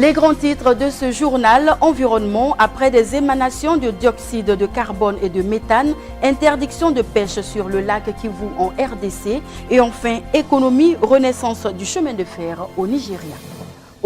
Les grands titres de ce journal, environnement, après des émanations de dioxyde de carbone et de méthane, interdiction de pêche sur le lac Kivu en RDC et enfin économie, renaissance du chemin de fer au Nigeria.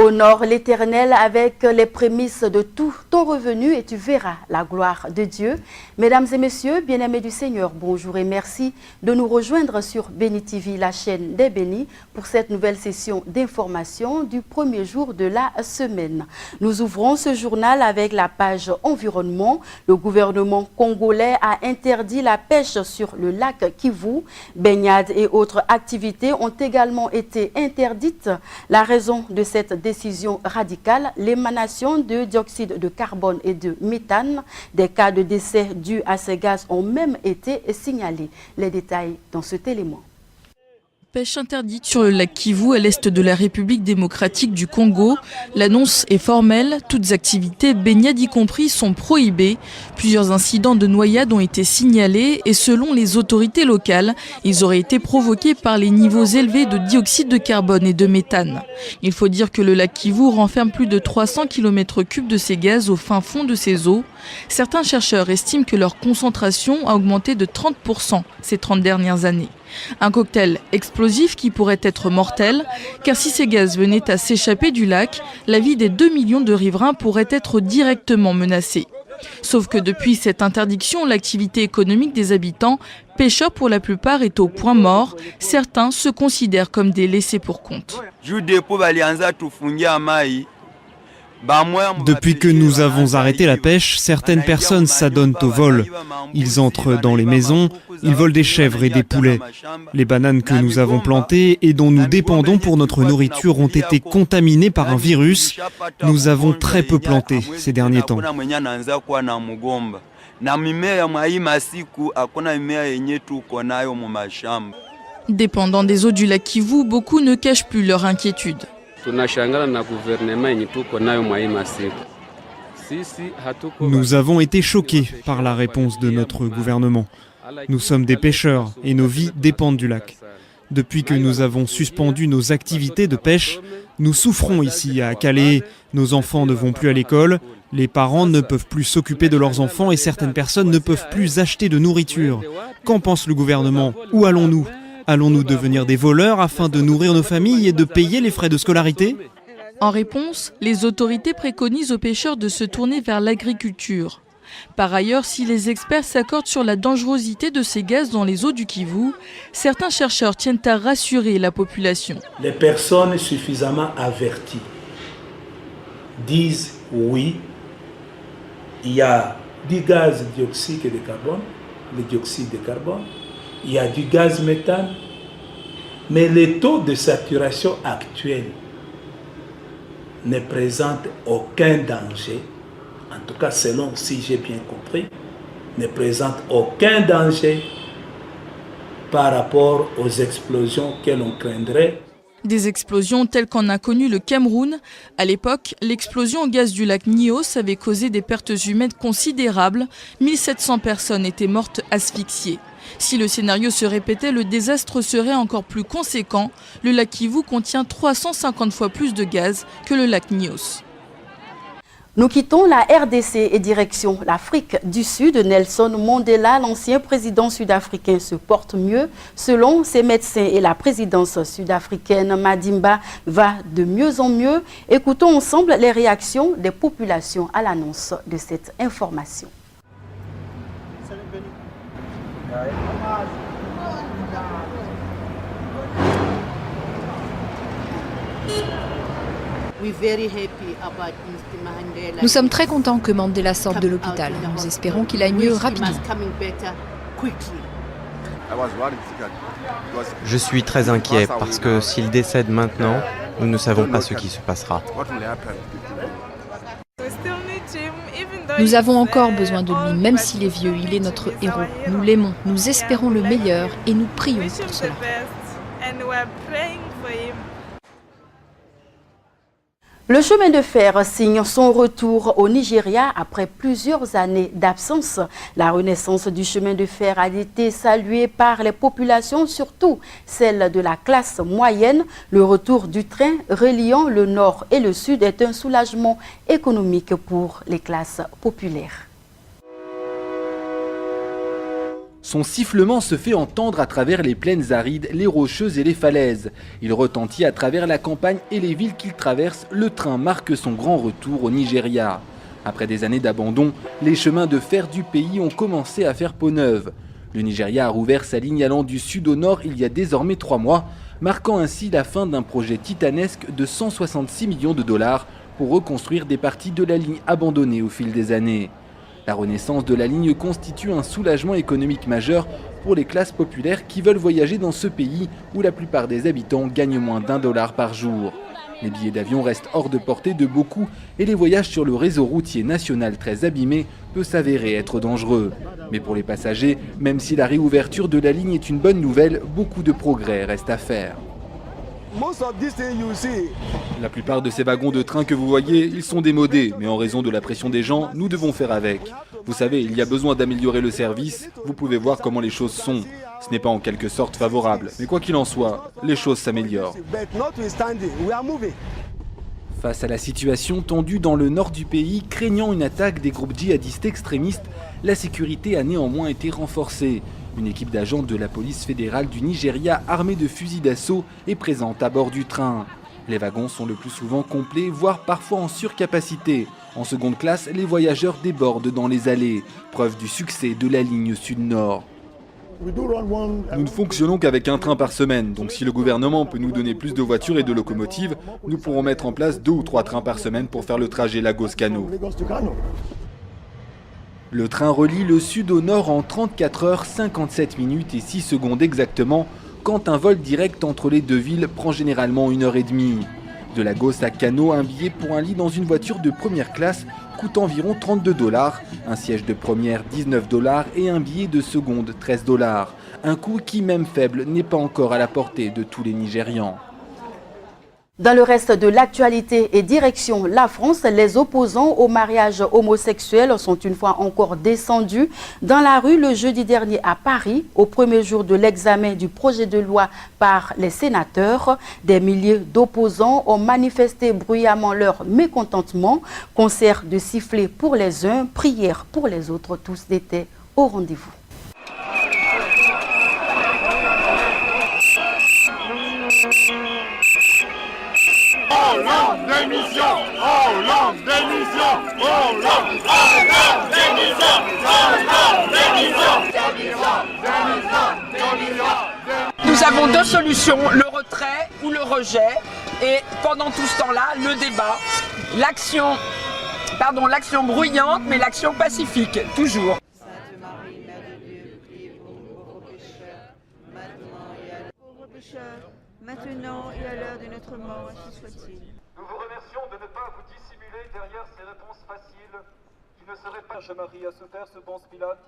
Honore l'Éternel avec les prémices de tout ton revenu et tu verras la gloire de Dieu. Mesdames et messieurs, bien-aimés du Seigneur, bonjour et merci de nous rejoindre sur Béni TV, la chaîne des bénis, pour cette nouvelle session d'information du premier jour de la semaine. Nous ouvrons ce journal avec la page environnement. Le gouvernement congolais a interdit la pêche sur le lac Kivu. Baignades et autres activités ont également été interdites. La raison de cette décision radicale, l'émanation de dioxyde de carbone et de méthane. Des cas de décès dus à ces gaz ont même été signalés. Les détails dans cet élément. Pêche interdite sur le lac Kivu à l'est de la République démocratique du Congo. L'annonce est formelle, toutes activités, baignades y compris, sont prohibées. Plusieurs incidents de noyade ont été signalés et selon les autorités locales, ils auraient été provoqués par les niveaux élevés de dioxyde de carbone et de méthane. Il faut dire que le lac Kivu renferme plus de 300 km3 de ces gaz au fin fond de ses eaux. Certains chercheurs estiment que leur concentration a augmenté de 30% ces 30 dernières années. Un cocktail explosif qui pourrait être mortel, car si ces gaz venaient à s'échapper du lac, la vie des 2 millions de riverains pourrait être directement menacée. Sauf que depuis cette interdiction, l'activité économique des habitants, pêcheurs pour la plupart, est au point mort. Certains se considèrent comme des laissés pour compte. Depuis que nous avons arrêté la pêche, certaines personnes s'adonnent au vol. Ils entrent dans les maisons, ils volent des chèvres et des poulets. Les bananes que nous avons plantées et dont nous dépendons pour notre nourriture ont été contaminées par un virus. Nous avons très peu planté ces derniers temps. Dépendant des eaux du lac Kivu, beaucoup ne cachent plus leur inquiétude. Nous avons été choqués par la réponse de notre gouvernement. Nous sommes des pêcheurs et nos vies dépendent du lac. Depuis que nous avons suspendu nos activités de pêche, nous souffrons ici à Calais. Nos enfants ne vont plus à l'école, les parents ne peuvent plus s'occuper de leurs enfants et certaines personnes ne peuvent plus acheter de nourriture. Qu'en pense le gouvernement? Où allons-nous? Allons-nous devenir des voleurs afin de nourrir nos familles et de payer les frais de scolarité? En réponse, les autorités préconisent aux pêcheurs de se tourner vers l'agriculture. Par ailleurs, si les experts s'accordent sur la dangerosité de ces gaz dans les eaux du Kivu, certains chercheurs tiennent à rassurer la population. Les personnes suffisamment averties disent oui, il y a du gaz dioxyde de carbone, le dioxyde de carbone, il y a du gaz méthane, mais le taux de saturation actuel ne présente aucun danger, en tout cas selon si j'ai bien compris, ne présente aucun danger par rapport aux explosions que l'on craindrait. Des explosions telles qu'en a connu le Cameroun. À l'époque, l'explosion au gaz du lac Nyos avait causé des pertes humaines considérables. 1700 personnes étaient mortes asphyxiées. Si le scénario se répétait, le désastre serait encore plus conséquent. Le lac Kivu contient 350 fois plus de gaz que le lac Nyos. Nous quittons la RDC et direction l'Afrique du Sud. Nelson Mandela, l'ancien président sud-africain, se porte mieux. Selon ses médecins et la présidence sud-africaine, Madimba va de mieux en mieux. Écoutons ensemble les réactions des populations à l'annonce de cette information. Nous sommes très contents que Mandela sorte de l'hôpital. Nous espérons qu'il aille mieux rapidement. Je suis très inquiet parce que s'il décède maintenant, nous ne savons pas ce qui se passera. Nous avons encore besoin de lui, même s'il est vieux, il est notre héros. Nous l'aimons, nous espérons le meilleur et nous prions pour cela. Le chemin de fer signe son retour au Nigeria après plusieurs années d'absence. La renaissance du chemin de fer a été saluée par les populations, surtout celles de la classe moyenne. Le retour du train reliant le nord et le sud est un soulagement économique pour les classes populaires. Son sifflement se fait entendre à travers les plaines arides, les rocheuses et les falaises. Il retentit à travers la campagne et les villes qu'il traverse. Le train marque son grand retour au Nigeria. Après des années d'abandon, les chemins de fer du pays ont commencé à faire peau neuve. Le Nigeria a rouvert sa ligne allant du sud au nord il y a désormais 3 mois, marquant ainsi la fin d'un projet titanesque de 166 millions de dollars pour reconstruire des parties de la ligne abandonnée au fil des années. La renaissance de la ligne constitue un soulagement économique majeur pour les classes populaires qui veulent voyager dans ce pays où la plupart des habitants gagnent moins d'$1 par jour. Les billets d'avion restent hors de portée de beaucoup et les voyages sur le réseau routier national très abîmé peut s'avérer être dangereux. Mais pour les passagers, même si la réouverture de la ligne est une bonne nouvelle, beaucoup de progrès restent à faire. La plupart de ces wagons de train que vous voyez, ils sont démodés, mais en raison de la pression des gens, nous devons faire avec. Vous savez, il y a besoin d'améliorer le service, vous pouvez voir comment les choses sont. Ce n'est pas en quelque sorte favorable, mais quoi qu'il en soit, les choses s'améliorent. Face à la situation tendue dans le nord du pays, craignant une attaque des groupes djihadistes extrémistes, la sécurité a néanmoins été renforcée. Une équipe d'agents de la police fédérale du Nigeria armée de fusils d'assaut est présente à bord du train. Les wagons sont le plus souvent complets, voire parfois en surcapacité. En seconde classe, les voyageurs débordent dans les allées, preuve du succès de la ligne sud-nord. Nous ne fonctionnons qu'avec un train par semaine, donc si le gouvernement peut nous donner plus de voitures et de locomotives, nous pourrons mettre en place 2 ou 3 trains par semaine pour faire le trajet Lagos-Kano. Le train relie le sud au nord en 34 heures, 57 minutes et 6 secondes exactement, quand un vol direct entre les deux villes prend généralement 1h30. De Lagos à Kano, un billet pour un lit dans une voiture de première classe coûte environ $32, un siège de première $19 et un billet de seconde $13. Un coût qui, même faible, n'est pas encore à la portée de tous les Nigérians. Dans le reste de l'actualité et direction la France, les opposants au mariage homosexuel sont une fois encore descendus dans la rue le jeudi dernier à Paris, au premier jour de l'examen du projet de loi par les sénateurs. Des milliers d'opposants ont manifesté bruyamment leur mécontentement. Concert de sifflets pour les uns, prières pour les autres, tous étaient au rendez-vous. Hollande démission, Hollande démission, Hollande démission, Hollande démission. Nous avons 2 solutions, le retrait ou le rejet. Et pendant tout ce temps-là, le débat, l'action bruyante, mais l'action pacifique, toujours. Sainte Marie, Mère de Dieu, priez pour nous pauvres pécheurs, maintenant et à l'heure de notre mort, ainsi soit-il. Nous vous remercions de ne pas vous dissimuler derrière ces réponses faciles qui ne seraient pas. Marie a souffert ce Ponce Pilate,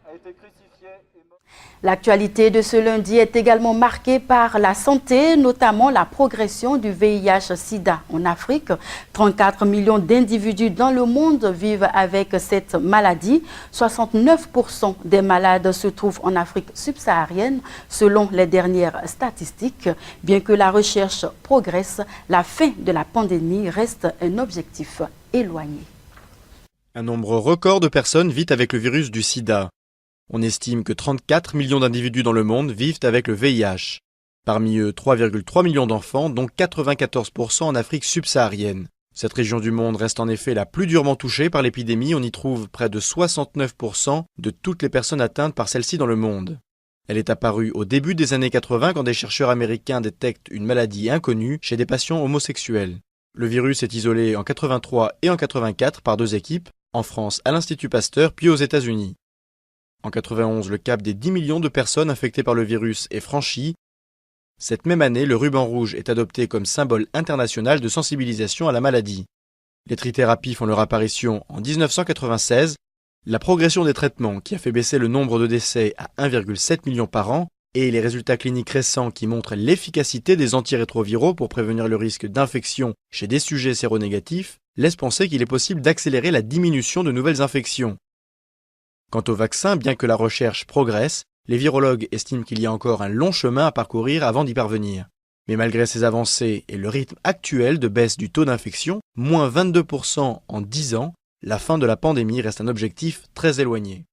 a été crucifié et mort. L'actualité de ce lundi est également marquée par la santé, notamment la progression du VIH-Sida en Afrique. 34 millions d'individus dans le monde vivent avec cette maladie. 69% des malades se trouvent en Afrique subsaharienne, selon les dernières statistiques. Bien que la recherche progresse, la fin de la pandémie reste un objectif éloigné. Un nombre record de personnes vit avec le virus du sida. On estime que 34 millions d'individus dans le monde vivent avec le VIH. Parmi eux, 3,3 millions d'enfants, dont 94% en Afrique subsaharienne. Cette région du monde reste en effet la plus durement touchée par l'épidémie. On y trouve près de 69% de toutes les personnes atteintes par celle-ci dans le monde. Elle est apparue au début des années 80 quand des chercheurs américains détectent une maladie inconnue chez des patients homosexuels. Le virus est isolé en 83 et en 84 par 2 équipes, en France à l'Institut Pasteur puis aux États-Unis. En 91, le cap des 10 millions de personnes infectées par le virus est franchi. Cette même année, le ruban rouge est adopté comme symbole international de sensibilisation à la maladie. Les trithérapies font leur apparition en 1996. La progression des traitements, qui a fait baisser le nombre de décès à 1,7 million par an, Et les résultats cliniques récents qui montrent l'efficacité des antirétroviraux pour prévenir le risque d'infection chez des sujets séronégatifs laissent penser qu'il est possible d'accélérer la diminution de nouvelles infections. Quant au vaccin, bien que la recherche progresse, les virologues estiment qu'il y a encore un long chemin à parcourir avant d'y parvenir. Mais malgré ces avancées et le rythme actuel de baisse du taux d'infection, moins 22% en 10 ans, la fin de la pandémie reste un objectif très éloigné.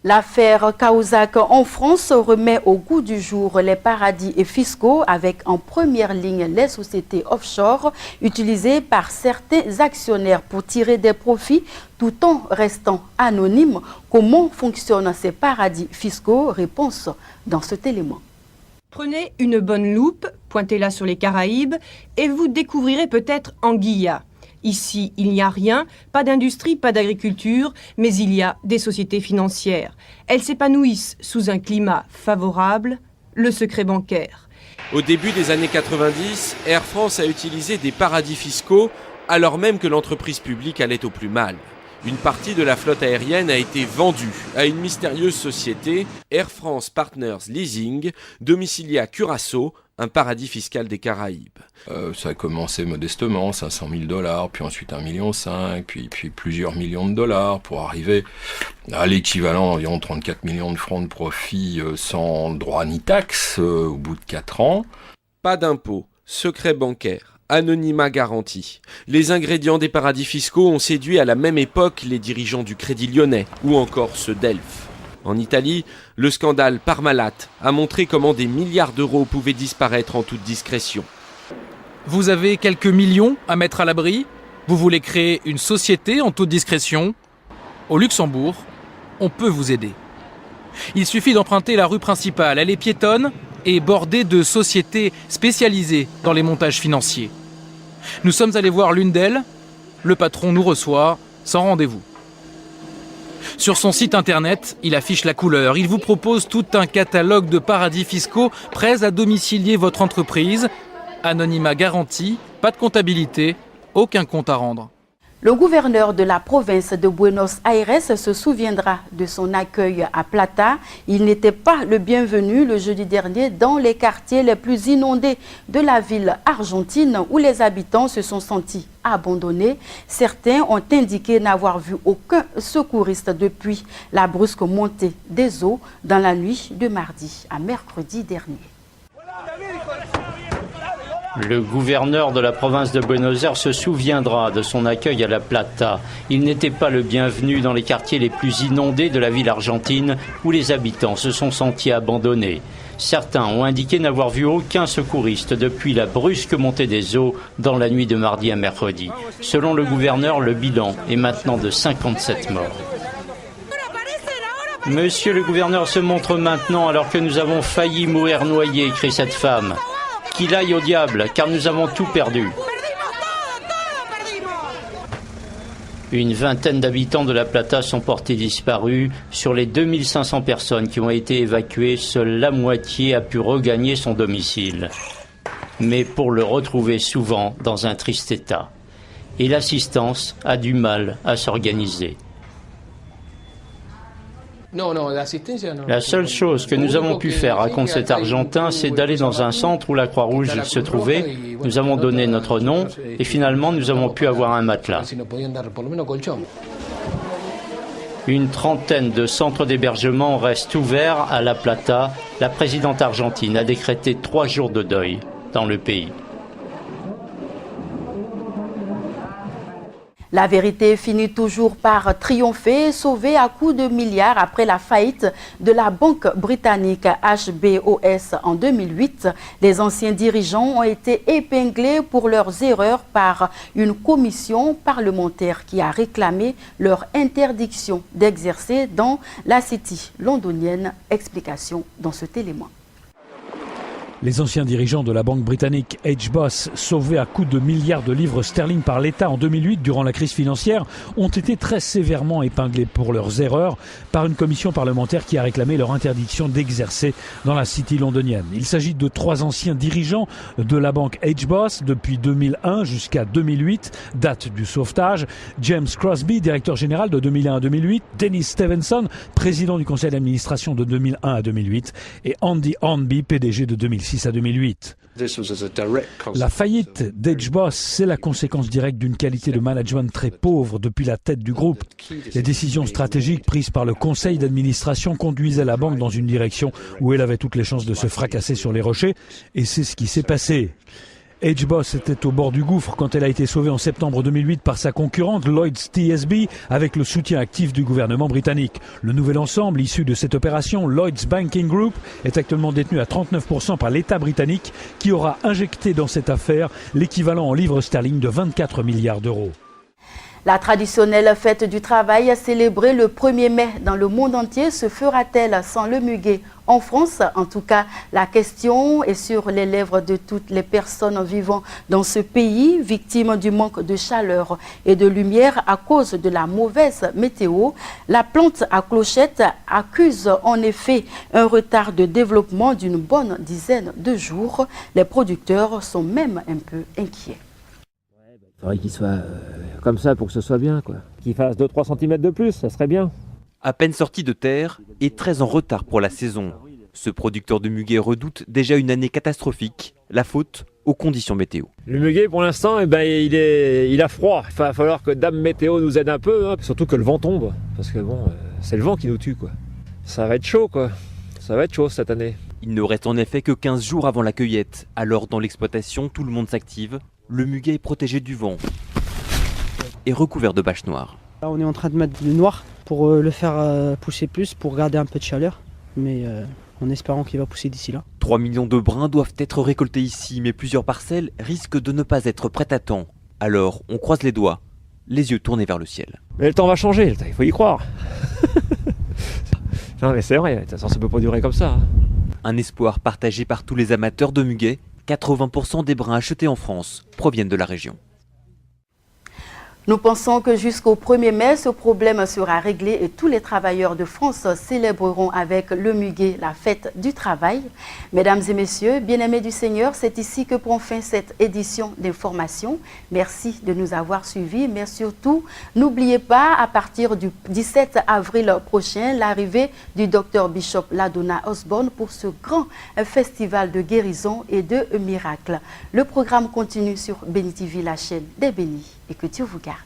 L'affaire Cahuzac en France remet au goût du jour les paradis fiscaux avec en première ligne les sociétés offshore utilisées par certains actionnaires pour tirer des profits tout en restant anonymes. Comment fonctionnent ces paradis fiscaux? Réponse dans cet élément. Prenez une bonne loupe, pointez-la sur les Caraïbes et vous découvrirez peut-être Anguilla. Ici, il n'y a rien, pas d'industrie, pas d'agriculture, mais il y a des sociétés financières. Elles s'épanouissent sous un climat favorable, le secret bancaire. Au début des années 90, Air France a utilisé des paradis fiscaux alors même que l'entreprise publique allait au plus mal. Une partie de la flotte aérienne a été vendue à une mystérieuse société, Air France Partners Leasing, domiciliée à Curaçao, un paradis fiscal des Caraïbes. Ça a commencé modestement, 500 000 $, puis ensuite 1,5 million, puis plusieurs millions de dollars pour arriver à l'équivalent d'environ 34 millions de francs de profit sans droit ni taxe au bout de 4 ans. Pas d'impôts, secret bancaire, anonymat garanti. Les ingrédients des paradis fiscaux ont séduit à la même époque les dirigeants du Crédit Lyonnais ou encore ceux d'Elf. En Italie, le scandale Parmalat a montré comment des milliards d'euros pouvaient disparaître en toute discrétion. Vous avez quelques millions à mettre à l'abri, vous voulez créer une société en toute discrétion. Au Luxembourg, on peut vous aider. Il suffit d'emprunter la rue principale, elle est piétonne et bordée de sociétés spécialisées dans les montages financiers. Nous sommes allés voir l'une d'elles, le patron nous reçoit sans rendez-vous. Sur son site internet, il affiche la couleur. Il vous propose tout un catalogue de paradis fiscaux prêts à domicilier votre entreprise. Anonymat garanti, pas de comptabilité, aucun compte à rendre. Le gouverneur de la province de Buenos Aires se souviendra de son accueil à Plata. Il n'était pas le bienvenu le jeudi dernier dans les quartiers les plus inondés de la ville argentine où les habitants se sont sentis abandonnés. Certains ont indiqué n'avoir vu aucun secouriste depuis la brusque montée des eaux dans la nuit de mardi à mercredi dernier. Le gouverneur de la province de Buenos Aires se souviendra de son accueil à La Plata. Il n'était pas le bienvenu dans les quartiers les plus inondés de la ville argentine où les habitants se sont sentis abandonnés. Certains ont indiqué n'avoir vu aucun secouriste depuis la brusque montée des eaux dans la nuit de mardi à mercredi. Selon le gouverneur, le bilan est maintenant de 57 morts. Monsieur le gouverneur se montre maintenant alors que nous avons failli mourir noyés, crie cette femme. Qu'il aille au diable, car nous avons tout perdu. Une vingtaine d'habitants de La Plata sont portés disparus. Sur les 2500 personnes qui ont été évacuées, seule la moitié a pu regagner son domicile. Mais pour le retrouver souvent dans un triste état. Et l'assistance a du mal à s'organiser. La seule chose que nous avons pu faire, raconte cet Argentin, c'est d'aller dans un centre où la Croix-Rouge se trouvait. Nous avons donné notre nom et finalement nous avons pu avoir un matelas. Une trentaine de centres d'hébergement restent ouverts à La Plata. La présidente argentine a décrété 3 jours de deuil dans le pays. La vérité finit toujours par triompher, sauvée à coups de milliards après la faillite de la banque britannique HBOS en 2008. Les anciens dirigeants ont été épinglés pour leurs erreurs par une commission parlementaire qui a réclamé leur interdiction d'exercer dans la City londonienne. Explication dans cet élément. Les anciens dirigeants de la banque britannique HBOS, sauvés à coups de milliards de livres sterling par l'État en 2008 durant la crise financière, ont été très sévèrement épinglés pour leurs erreurs par une commission parlementaire qui a réclamé leur interdiction d'exercer dans la City londonienne. Il s'agit de 3 anciens dirigeants de la banque HBOS depuis 2001 jusqu'à 2008, date du sauvetage. James Crosby, directeur général de 2001 à 2008, Dennis Stevenson, président du conseil d'administration de 2001 à 2008 et Andy Hornby, PDG de 2006 à 2008. La faillite d'HBOS, c'est la conséquence directe d'une qualité de management très pauvre depuis la tête du groupe. Les décisions stratégiques prises par le conseil d'administration conduisaient la banque dans une direction où elle avait toutes les chances de se fracasser sur les rochers, et c'est ce qui s'est passé. HBOS était au bord du gouffre quand elle a été sauvée en septembre 2008 par sa concurrente Lloyds TSB avec le soutien actif du gouvernement britannique. Le nouvel ensemble issu de cette opération, Lloyds Banking Group, est actuellement détenu à 39% par l'État britannique qui aura injecté dans cette affaire l'équivalent en livres sterling de 24 milliards d'euros. La traditionnelle fête du travail célébrée le 1er mai dans le monde entier se fera-t-elle sans le muguet en France? En tout cas, la question est sur les lèvres de toutes les personnes vivant dans ce pays, victimes du manque de chaleur et de lumière à cause de la mauvaise météo. La plante à clochette accuse en effet un retard de développement d'une bonne dizaine de jours. Les producteurs sont même un peu inquiets. Il faudrait qu'il soit comme ça pour que ce soit bien, quoi. Qu'il fasse 2-3 cm de plus, ça serait bien. À peine sorti de terre et très en retard pour la saison. Ce producteur de muguet redoute déjà une année catastrophique, la faute aux conditions météo. Le muguet, pour l'instant, il a froid. Il va falloir que Dame Météo nous aide un peu, hein. Surtout que le vent tombe, parce que bon, c'est le vent qui nous tue, quoi. Ça va être chaud, quoi. Ça va être chaud cette année. Il ne reste en effet que 15 jours avant la cueillette. Alors dans l'exploitation, tout le monde s'active. Le muguet est protégé du vent et recouvert de bâches noires. Là, on est en train de mettre du noir pour le faire pousser plus, pour garder un peu de chaleur, mais en espérant qu'il va pousser d'ici là. 3 millions de brins doivent être récoltés ici, mais plusieurs parcelles risquent de ne pas être prêtes à temps. Alors, on croise les doigts, les yeux tournés vers le ciel. Mais le temps va changer, il faut y croire. Non mais c'est vrai, de toute façon ça peut pas durer comme ça. Hein. Un espoir partagé par tous les amateurs de muguet. 80% des brins achetés en France proviennent de la région. Nous pensons que jusqu'au 1er mai, ce problème sera réglé et tous les travailleurs de France célébreront avec le muguet la fête du travail. Mesdames et messieurs, bien-aimés du Seigneur, c'est ici que prend fin cette édition d'information. Merci de nous avoir suivis, mais surtout, n'oubliez pas, à partir du 17 avril prochain, l'arrivée du Dr Bishop Ladona Osborne pour ce grand festival de guérison et de miracles. Le programme continue sur Béni TV, la chaîne des bénis, et que Dieu vous garde.